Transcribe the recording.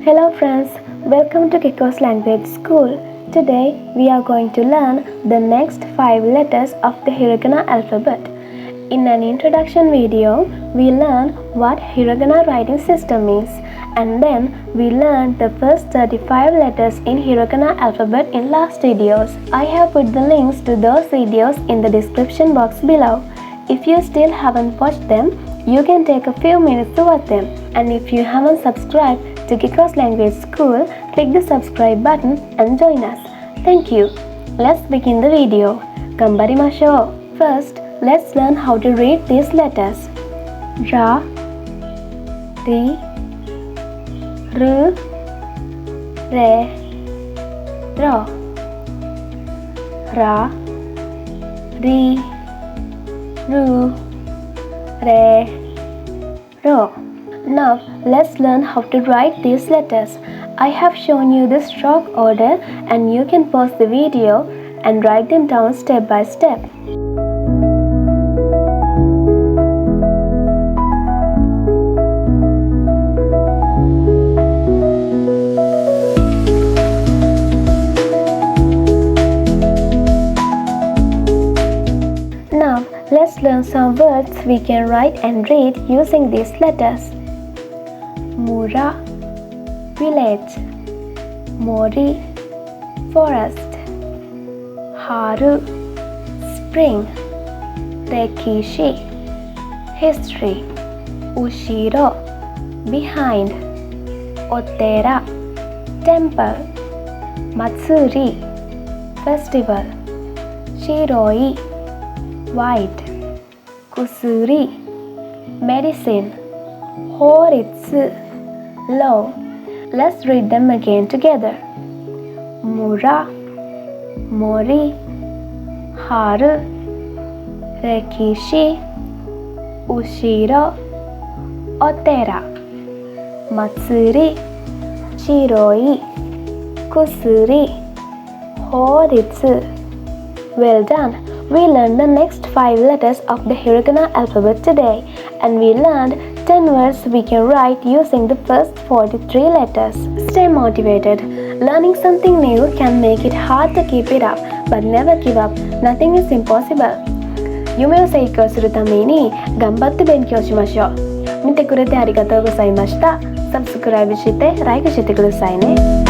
Hello friends, welcome to Kiko's Language School. Today we are going to learn the next 5 letters of the Hiragana alphabet. In an introduction video, we learn what Hiragana writing system is, and then we learned the first 35 letters in Hiragana alphabet in last videos. I have put the links to those videos in the description box below. If you still haven't watched them, you can take a few minutes to watch them. And if you haven't subscribed to Kiko's Language School, click the subscribe button and join us. Thank you. Let's begin the video. Gambarimashou. First, let's learn how to read these letters. Ra, Ri, R, Re, Ro. Ra, Ri, Ru, Re, Ro. Now let's learn how to write these letters. I have shown you the stroke order and you can pause the video and write them down step by step. Now let's learn some words we can write and read using these letters. Mura, village. Mori, forest. Haru, spring. Rekishi, history. Ushiro, behind. Otera, temple. Matsuri, festival. Shiroi, white. Kusuri, medicine. Horitsu, low. Let's read them again together. Mura, Mori, Haru, Rekishi, Ushiro, Otera, Matsuri, Shiroi, Kusuri, Horitsu. Well done! We learned the next 5 letters of the Hiragana alphabet today, and we learned 10 words we can write using the first 43 letters. Stay motivated. Learning something new can make it hard to keep it up, but never give up. Nothing is impossible. 夢を成功するために頑張って勉強しましょう。見てくれてありがとうございました。サブスクライブして、ライクしてくださいね。